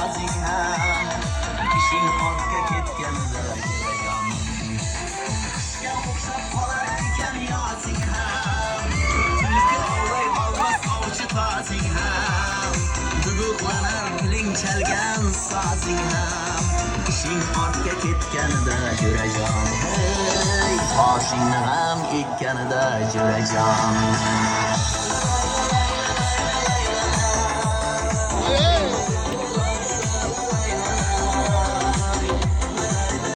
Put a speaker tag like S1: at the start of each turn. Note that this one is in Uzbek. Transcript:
S1: sozing ham ishing ortga ketganida yuragim qishga o'xshab qolar ekan yozing ham tulki ovlay olmas ovchi tozing ham duduqlanar piling chalgan sozing ham ishing ortga ketganida yuragim hey toshingni ham ekkanida yuragim